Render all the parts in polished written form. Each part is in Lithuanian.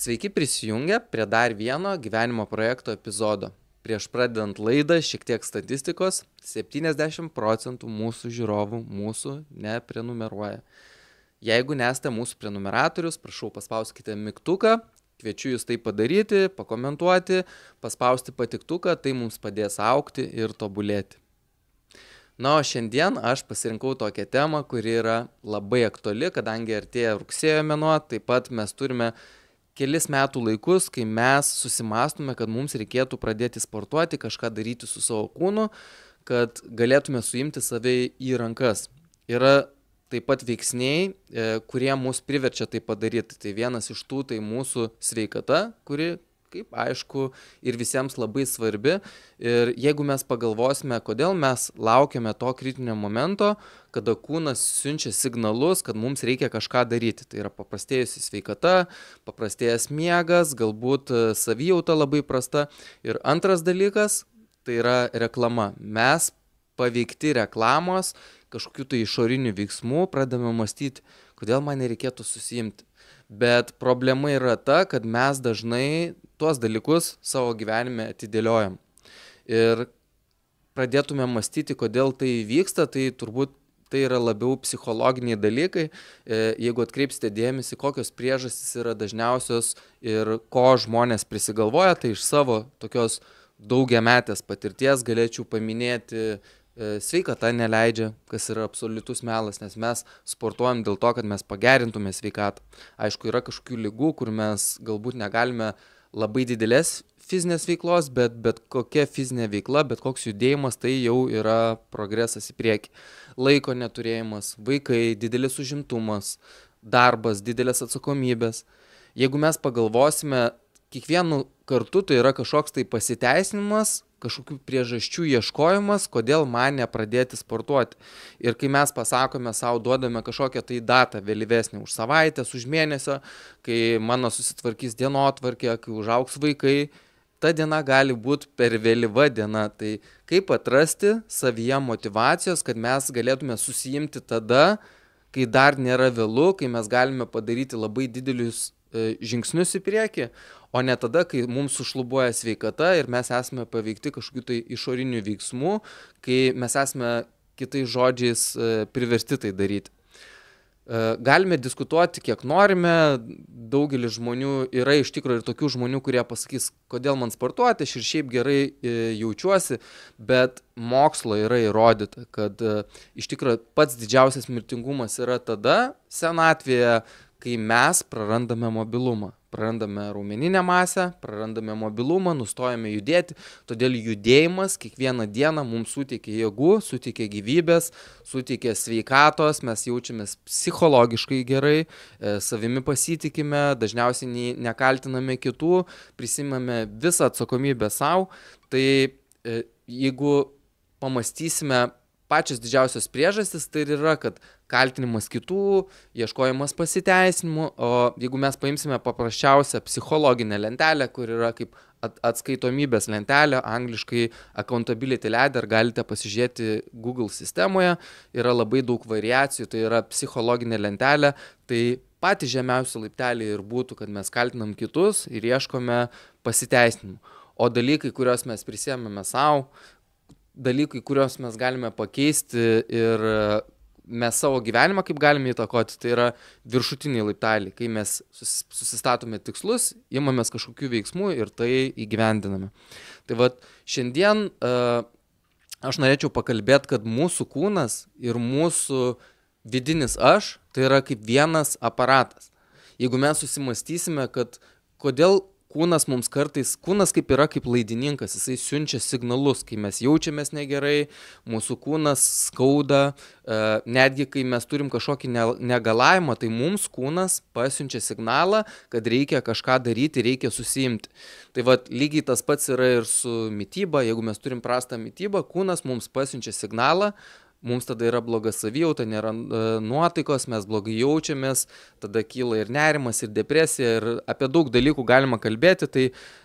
Sveiki prisijungę prie dar vieno gyvenimo projekto epizodo. Prieš pradedant laidą šiek tiek statistikos, 70% mūsų žiūrovų mūsų neprenumeruoja. Jeigu nesate mūsų prenumeratorius, prašau paspauskite mygtuką, kviečiu jūs tai padaryti, pakomentuoti, paspausti patiktuką, tai mums padės augti ir tobulėti. Na, o šiandien aš pasirinkau tokią temą, kuri yra labai aktuali, kadangi artėja rugsėjo mėnuo, taip pat mes turime kelis metų laikus, kai mes susimąstume, kad mums reikėtų pradėti sportuoti, kažką daryti su savo kūnu, kad galėtume suimti save į rankas. Yra taip pat veiksniai, kurie mus priverčia tai padaryti. Tai vienas iš tų tai mūsų sveikata, kuri, kaip aišku, ir visiems labai svarbi. Ir jeigu mes pagalvosime, kodėl mes laukiame to kritinio momento, kada kūnas siunčia signalus, kad mums reikia kažką daryti. Tai yra paprastėjusi sveikata, paprastėjęs miegas, galbūt savijauta labai prasta. Ir antras dalykas, tai yra reklama. Mes paveikti reklamos, kažkokių tai išorinių veiksmų, pradame mąstyti, kodėl man nereikėtų susiimti. Bet problema yra ta, kad mes dažnai tuos dalykus savo gyvenime atidėliojam. Ir pradėtume mąstyti, kodėl tai vyksta, tai turbūt tai yra labiau psichologiniai dalykai. Jeigu atkreipsite dėmesį, kokios priežastys yra dažniausios ir ko žmonės prisigalvoja, tai iš savo tokios daugiametės patirties galėčiau paminėti sveikata neleidžia, kas yra absoliutus melas, nes mes sportuojam dėl to, kad mes pagerintume sveikatą. Aišku, yra kažkokių ligų, kur mes galbūt negalime labai didelės fizinės veiklos, bet kokia fizinė veikla, bet koks judėjimas, tai jau yra progresas į priekį. Laiko neturėjimas, vaikai, didelis užimtumas, darbas, didelės atsakomybės. Jeigu mes pagalvosime, kiekvienu kartu tai yra kažkoks tai pasiteisinimas, kažkokių priežasčių ieškojimas, kodėl man nepradėti sportuoti. Ir kai mes pasakome savo, duodame kažkokią tai datą vėlyvesnį už savaitės, už mėnesio, kai mano susitvarkys dienotvarkė, kai užaugs vaikai, ta diena gali būti per vėlyva diena. Tai kaip atrasti savyje motyvacijos, kad mes galėtume susijimti tada, kai dar nėra vėlu, kai mes galime padaryti labai didelius žingsnius į priekį, o ne tada, kai mums sušlubuoja sveikata ir mes esame paveikti kažkokių tai išorinių veiksmų, kai mes esame kitais žodžiais priversti tai daryti. Galime diskutuoti, kiek norime, daugelis žmonių yra iš tikrųjų ir tokių žmonių, kurie pasakys, kodėl man sportuoti, aš ir šiaip gerai jaučiuosi, bet mokslo yra įrodyta, kad iš tikrųjų pats didžiausias mirtingumas yra tada senatvėje, kai mes prarandame mobilumą, prarandame raumeninę masę, prarandame mobilumą, nustojame judėti, todėl judėjimas kiekvieną dieną mums suteikia jėgų, suteikia gyvybės, suteikia sveikatos, mes jaučiamės psichologiškai gerai, savimi pasitikime, dažniausiai nekaltiname kitų, prisimame visą atsakomybę savo, tai jeigu pamastysime, pačios didžiausios priežastys tai yra, kad kaltinimas kitų, ieškojimas pasiteisinimų, o jeigu mes paimsime paprasčiausią psichologinę lentelę, kur yra kaip atskaitomybės lentelė, angliškai accountability ladder, galite pasižiūrėti Google sistemoje, yra labai daug variacijų, tai yra psichologinė lentelė, tai patys žemiausi laipteliai ir būtų, kad mes kaltinam kitus ir ieškome pasiteisinimų. O dalykai, kuriuos mes prisėmėme savo, dalykai, kuriuos mes galime pakeisti ir mes savo gyvenimą kaip galime įtakoti, tai yra viršutiniai laipteliai, kai mes susistatome tikslus, imamės kažkokių veiksmų ir tai įgyvendiname. Tai vat šiandien aš norėčiau pakalbėti, kad mūsų kūnas ir mūsų vidinis aš tai yra kaip vienas aparatas. Jeigu mes susimastysime, kad kodėl kūnas mums kartais, kūnas kaip yra kaip laidininkas, jisai siunčia signalus, kai mes jaučiamės negerai, mūsų kūnas skauda, netgi kai mes turim kažkokį negalavimą, tai mums kūnas pasiunčia signalą, kad reikia kažką daryti, reikia susiimti. Tai vat lygiai tas pats yra ir su mityba, jeigu mes turim prastą mitybą, kūnas mums pasiunčia signalą, mums tada yra bloga savijauta, nėra nuotaikos, mes blogai jaučiamės, tada kyla ir nerimas, ir depresija, ir apie daug dalykų galima kalbėti, tai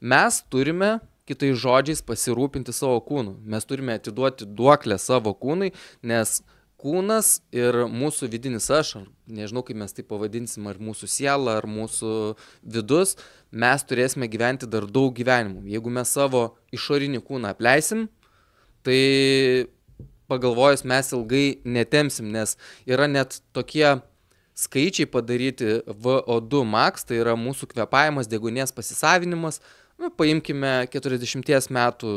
mes turime kitais žodžiais pasirūpinti savo kūnu. Mes turime atiduoti duoklę savo kūnui, nes kūnas ir mūsų vidinis aš, ar nežinau, kaip mes tai pavadinsim, ar mūsų siela, ar mūsų vidus, mes turėsime gyventi dar daug gyvenimų. Jeigu mes savo išorinį kūną apleisim, tai pagalvojus mes ilgai netemsim, nes yra net tokie skaičiai padaryti VO2 max, tai yra mūsų kvėpavimas, deguonies pasisavinimas. Paimkime 40 metų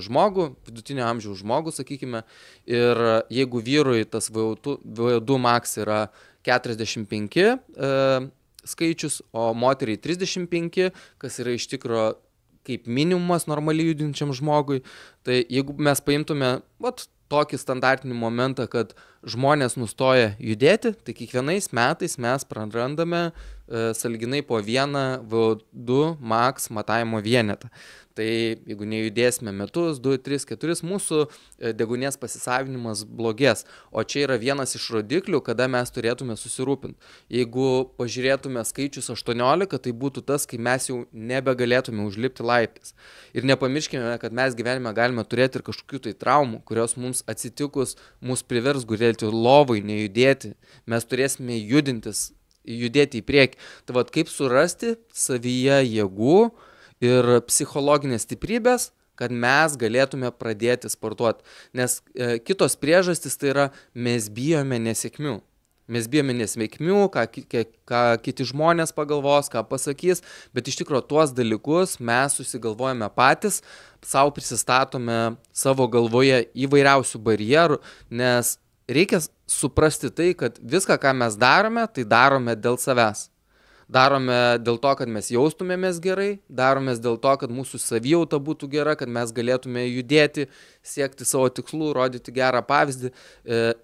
žmogų, vidutinio amžiaus žmogų, sakykime, ir jeigu vyrui tas VO2 max yra 45 skaičius, o moteriai 35, kas yra iš tikro kaip minimumas normaliai judinčiam žmogui, tai jeigu mes paimtume tokį standartinį momentą, kad žmonės nustoja judėti, tai kiekvienais metais mes prarandame sąlyginai po vieną VO2 max matavimo vienetą. Tai jeigu nejudėsime metus, 2, 3, 4, mūsų deguonies pasisavinimas blogės. O čia yra vienas iš rodiklių, kada mes turėtume susirūpinti. Jeigu pažiūrėtume skaičius 18, tai būtų tas, kai mes jau nebegalėtume užlipti laiptais. Ir nepamirškime, kad mes gyvenime galime turėti ir kažkokių tai traumų, kurios mums atsitikus, mus privers gulėti lovai, nejudėti. Mes turėsime judėti į priekį. Tai kaip surasti savyje jėgų ir psichologinės stiprybės, kad mes galėtume pradėti sportuoti. Nes kitos priežastys tai yra, mes bijome nesėkmių. Mes bijome nesėkmių, ką kiti žmonės pagalvos, ką pasakys, bet iš tikrųjų tuos dalykus mes susigalvojame patys, savo prisistatome savo galvoje įvairiausių barjerų, nes reikia suprasti tai, kad viską, ką mes darome, tai darome dėl savęs. Darome dėl to, kad mes jaustumėmės gerai, darome dėl to, kad mūsų savijauta būtų gera, kad mes galėtume judėti, siekti savo tikslų, rodyti gerą pavyzdį.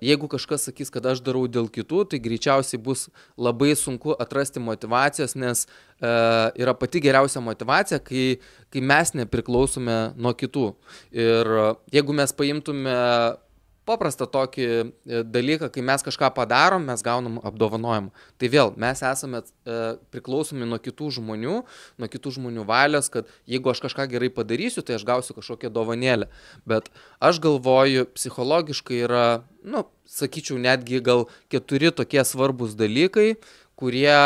Jeigu kažkas sakys, kad aš darau dėl kitų, tai greičiausiai bus labai sunku atrasti motivacijos, nes yra pati geriausia motivacija, kai mes nepriklausome nuo kitų. Ir jeigu mes paimtume paprastą tokį dalyką, kai mes kažką padarom, mes gaunam apdovanojimą. Tai vėl, mes esame priklausomi nuo kitų žmonių valios, kad jeigu aš kažką gerai padarysiu, tai aš gausiu kažkokią dovanėlę. Bet aš galvoju, psichologiškai yra, sakyčiau, netgi gal 4 tokie svarbus dalykai, kurie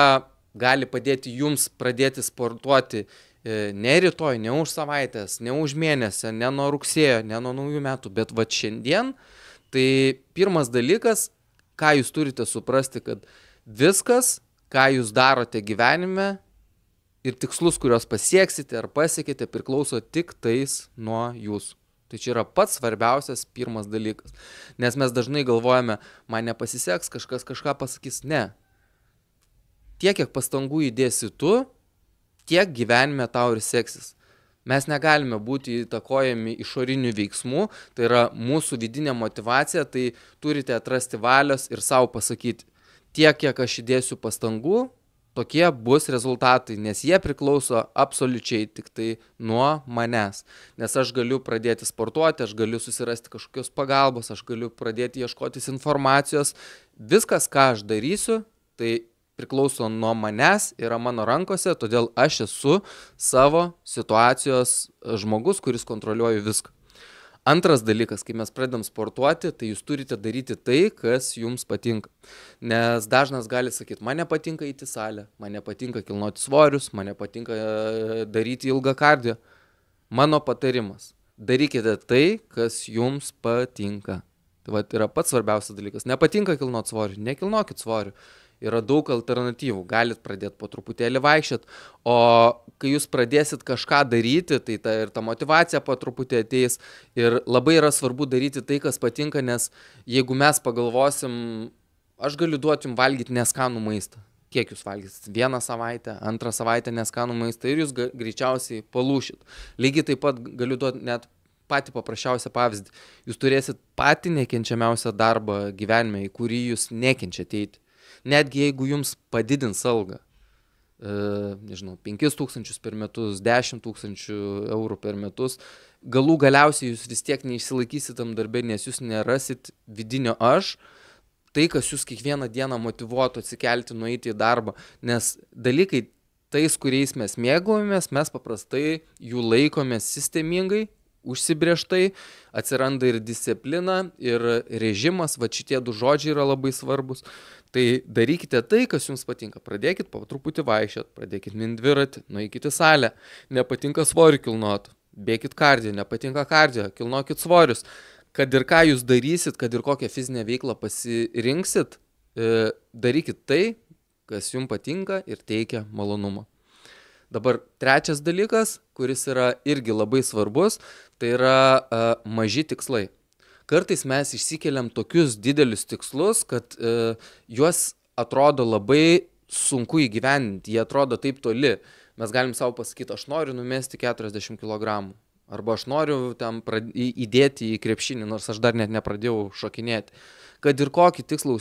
gali padėti jums pradėti sportuoti ne rytoj, ne už savaitės, ne už mėnesį, ne nuo rugsėjo, ne nuo naujų metų, bet šiandien. Tai pirmas dalykas, ką jūs turite suprasti, kad viskas, ką jūs darote gyvenime ir tikslus, kuriuos pasieksite ar pasiekite, priklauso tik tais nuo jūsų. Tai čia yra pats svarbiausias pirmas dalykas. Nes mes dažnai galvojame, man nepasiseks, kažkas kažką pasakys. Ne. Tiek, kiek pastangų įdėsi tu, tiek gyvenime tau ir seksis. Mes negalime būti įtakojami išorinių veiksmų, tai yra mūsų vidinė motivacija, tai turite atrasti valios ir savo pasakyti, tiek, kiek aš įdėsiu pastangų, tokie bus rezultatai, nes jie priklauso absoliučiai tik tai nuo manęs. Nes aš galiu pradėti sportuoti, aš galiu susirasti kažkokios pagalbos, aš galiu pradėti ieškotis informacijos. Viskas, ką aš darysiu, tai priklauso nuo manęs, yra mano rankose, todėl aš esu savo situacijos žmogus, kuris kontroliuoja viską. Antras dalykas, kai mes pradedam sportuoti, tai jūs turite daryti tai, kas jums patinka. Nes dažnas gali sakyti, man nepatinka eiti į salę, man nepatinka kilnoti svorius, man nepatinka daryti ilgą kardio. Mano patarimas, darykite tai, kas jums patinka. Tai yra pats svarbiausias dalykas. Nepatinka kilnoti svorių, nekilnokit svorių. Yra daug alternatyvų, galit pradėti po truputėlį vaikščiot, o kai jūs pradėsit kažką daryti, tai ta motivacija po truputį ateis ir labai yra svarbu daryti tai, kas patinka, nes jeigu mes pagalvosim, aš galiu duoti jums valgyti neskanų maistą. Kiek jūs valgysit? 1 savaitę, 2 savaitę neskanų maistą ir jūs greičiausiai palūšit. Lygiai taip pat galiu duoti net patį paprasčiausią pavyzdį. Jūs turėsit patį nekenčiamiausią darbą gyvenime, į kurį jūs nekenčiate eiti. Netgi jeigu jums padidins algą, 5 000 per metus, 10 000 eurų per metus, galų galiausiai jūs vis tiek neišsilaikysit tam darbė, nes jūs nerasit vidinio aš, tai, kas jūs kiekvieną dieną motyvuotų atsikelti, nueiti į darbą, nes dalykai tais, kuriais mes mėgaujamės, mes paprastai jų laikomės sistemingai užsibrėžtai, atsiranda ir disciplina, ir režimas, va šitie du žodžiai yra labai svarbus. Tai darykite tai, kas jums patinka. Pradėkit po truputį vaikščiot, pradėkit mint dviratį, nueikit į salę, nepatinka svorį kilnot, bėkit kardio, nepatinka kardio, kilnokit svorius. Kad ir ką jūs darysit, kad ir kokią fizinę veiklą pasirinksit, darykit tai, kas jums patinka ir teikia malonumą. Dabar trečias dalykas, kuris yra irgi labai svarbus, tai yra maži tikslai. Kartais mes išsikeliam tokius didelius tikslus, kad juos atrodo labai sunku įgyvendinti, jie atrodo taip toli. Mes galim savo pasakyti, aš noriu numesti 40 kg, arba aš noriu ten įdėti į krepšinį, nors aš dar net nepradėjau šokinėti. Kad ir kokį tikslą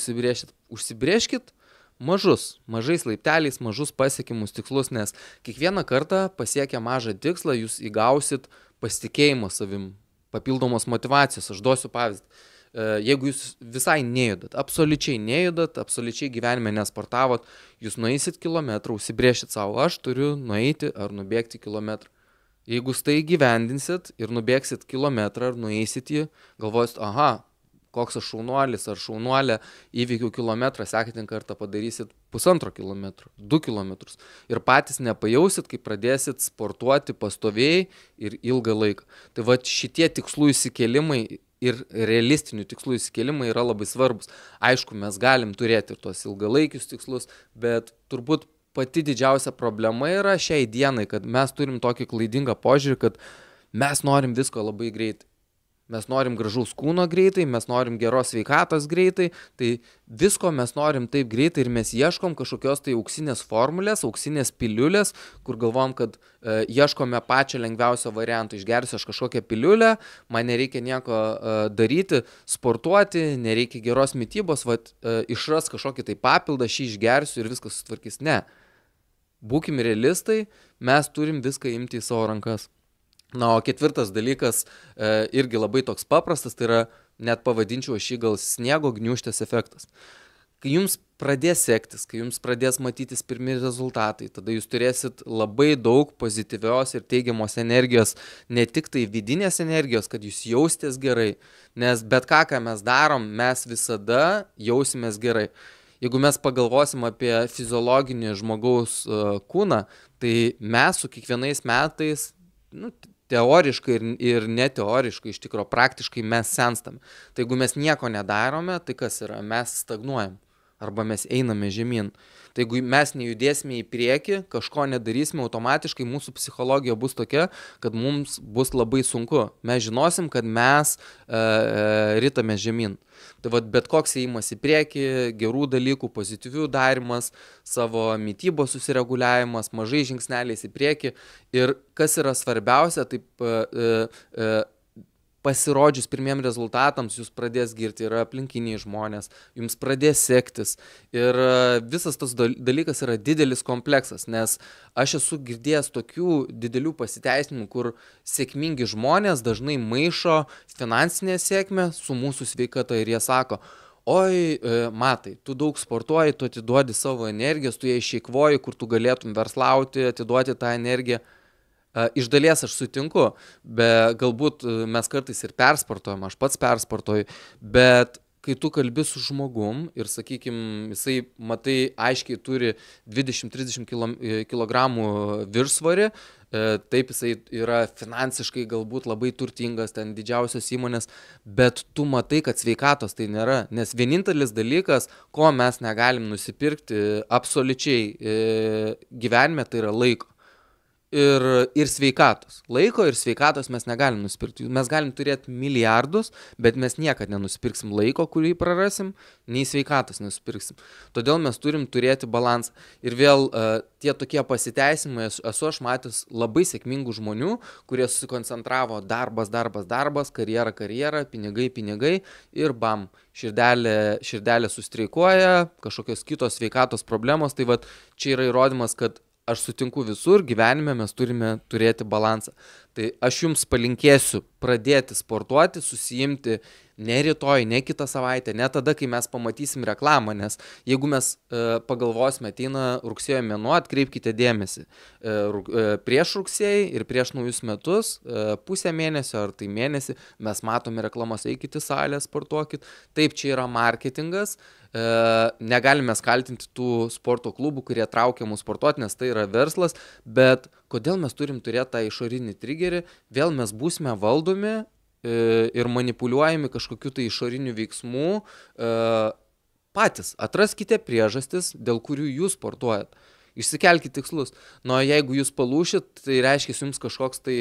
užsibrėžkit, mažais laipteliais, mažus pasiekimus tikslus, nes kiekvieną kartą pasiekę mažą tikslą jūs įgausit pasitikėjimo savim, papildomos motyvacijos. Aš duosiu pavyzdį. Jeigu jūs visai nejudat, absoliučiai gyvenime nesportavot, jūs nueisit kilometrą, užsibrėžit savo, aš turiu nueiti ar nubėgti kilometrą. Jeigu tai gyvendinsit ir nubėgsit kilometrą ar nueisit jį, galvosit, aha, koks aš šaunuolis ar šaunuolė, įveikiau kilometrą, sekantį kartą padarysit 1,5 kilometro, 2 kilometrus. Ir patys nepajausit, kai pradėsit sportuoti pastoviai ir ilgą laiką. Tai va šitie tikslų įsikelimai ir realistinių tikslų įsikelimai yra labai svarbus. Aišku, mes galim turėti ir tuos ilgalaikius tikslus, bet turbūt pati didžiausia problema yra šiai dienai, kad mes turim tokį klaidingą požiūrį, kad mes norim visko labai greitai. Mes norim gražaus kūno greitai, mes norim geros sveikatos greitai, tai visko mes norim taip greitai ir mes ieškom kažkokios tai auksinės formulės, auksinės piliulės, kur galvom, kad ieškome pačią lengviausią variantą. Išgersiu aš kažkokią piliulę, man nereikia nieko daryti, sportuoti, nereikia geros mitybos, išras kažkokį tai papildą, šį išgersiu ir viskas sutvarkys. Ne. Būkim realistai, mes turim viską imti į savo rankas. Na, o ketvirtas dalykas irgi labai toks paprastas, tai yra, net pavadinčiau aš jį gal sniego gniūžtės efektas. Kai jums pradės sektis, kai jums pradės matytis pirmi rezultatai, tada jūs turėsit labai daug pozityvios ir teigiamos energijos, ne tik tai vidinės energijos, kad jūs jaustės gerai, nes bet ką mes darom, mes visada jausimės gerai. Jeigu mes pagalvosim apie fiziologinį žmogaus kūną, tai mes su kiekvienais metais, teoriškai ir neteoriškai, iš tikro praktiškai mes senstame. Tai jeigu mes nieko nedarome, tai kas yra? Mes stagnuojam arba mes einame žemyn. Tai jeigu mes nejudėsime į priekį, kažko nedarysime, automatiškai mūsų psichologija bus tokia, kad mums bus labai sunku. Mes žinosim, kad mes ritame žemyn. Tai bet koks ėjimas į priekį, gerų dalykų, pozityvių darimas, savo mitybos susireguliavimas, mažai žingsneliais į priekį. Ir kas yra svarbiausia, taip pasirodžius pirmiem rezultatams, jūs pradės girti ir aplinkiniai žmonės, jums pradės sektis. Ir visas tas dalykas yra didelis kompleksas, nes aš esu girdėjęs tokių didelių pasiteisinimų, kur sėkmingi žmonės dažnai maišo finansinę sėkmę su mūsų sveikata ir jie sako, oi, matai, tu daug sportuoji, tu atiduodi savo energijos, tu ją išeikvoji, kur tu galėtum verslauti, atiduoti tą energiją. Iš dalies aš sutinku, bet galbūt mes kartais ir perspartuojam, aš pats perspartuoju, bet kai tu kalbi su žmogum ir, sakykime, jisai, matai, aiškiai turi 20-30 kg viršsvorį, taip jisai yra finansiškai galbūt labai turtingas, ten didžiausios įmonės, bet tu matai, kad sveikatos tai nėra, nes vienintelis dalykas, ko mes negalim nusipirkti absoliučiai gyvenime, tai yra laiko. Ir sveikatos. Laiko ir sveikatos mes negalim nusipirkti. Mes galim turėti milijardus, bet mes niekad nenusipirksim laiko, kurį prarasim, nei sveikatos nusipirksim. Todėl mes turim turėti balansą. Ir vėl tie tokie pasiteisimai, esu aš matęs labai sėkmingų žmonių, kurie susikoncentravo darbas, karjera, pinigai ir bam, širdelė sustreikuoja, kažkokios kitos sveikatos problemos. Tai vat čia yra įrodymas, kad aš sutinku visur, gyvenime mes turime turėti balansą. Tai aš jums palinkėsiu pradėti sportuoti, susijimti ne rytoj, ne kitą savaitę, ne tada, kai mes pamatysim reklamą, nes jeigu mes pagalvosime, ateina rugsėjo mėnuo, atkreipkite dėmesį, prieš rugsėjį ir prieš naujus metus, pusę mėnesio ar tai mėnesį, mes matome reklamas, eikite į salę, sportuokit, taip, čia yra marketingas, negalime kaltinti tų sporto klubų, kurie traukia mus sportuoti, nes tai yra verslas, bet kodėl mes turim turėti tą išorinį trigerį, vėl mes būsime valdomi ir manipuliuojami kažkokiu tai išorinių veiksmų, patys atraskite priežastis, dėl kurių jūs sportuojat. Išsikelkite tikslus. Nu, jeigu jūs palūšit, tai reiškia jums kažkoks tai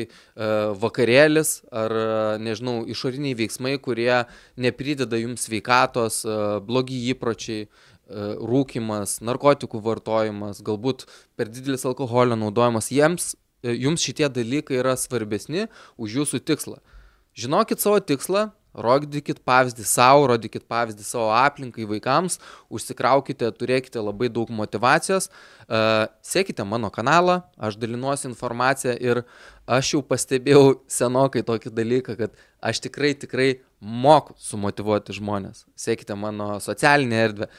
vakarėlis ar, nežinau, išoriniai veiksmai, kurie neprideda jums sveikatos, blogi įpročiai, rūkymas, narkotikų vartojimas, galbūt per didelis alkoholio naudojimas. Jums šitie dalykai yra svarbesni už jūsų tikslą. Žinokit savo tikslą, rodykit pavyzdį savo, rodykit pavyzdį savo aplinkai, vaikams, užsikraukite, turėkite labai daug motyvacijos, sekite mano kanalą, aš dalinuosi informaciją ir aš jau pastebėjau senokai tokį dalyką, kad aš tikrai moku sumotyvuoti žmonės. Sekite mano socialinę erdvę.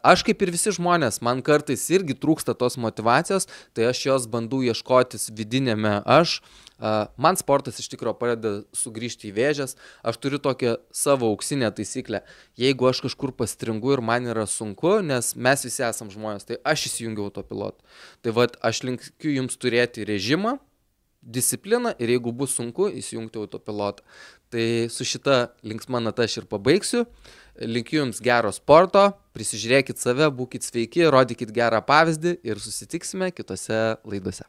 Aš kaip ir visi žmonės, man kartais irgi trūksta tos motyvacijos, tai aš jos bandau ieškotis vidinėme aš. Man sportas iš tikrųjų padeda sugrįžti į vėžes. Aš turiu tokią savo auksinę taisyklę. Jeigu aš kažkur pastringu ir man yra sunku, nes mes visi esam žmonės, tai aš įsijungiu autopilotą. Tai vat, aš linkiu jums turėti režimą, discipliną ir jeigu bus sunku, įsijungti autopilotą. Tai su šita linksma nata aš ir pabaigsiu. Linkiu jums gero sporto, prisižiūrėkit save, būkit sveiki, rodykit gerą pavyzdį ir susitiksime kitose laidose.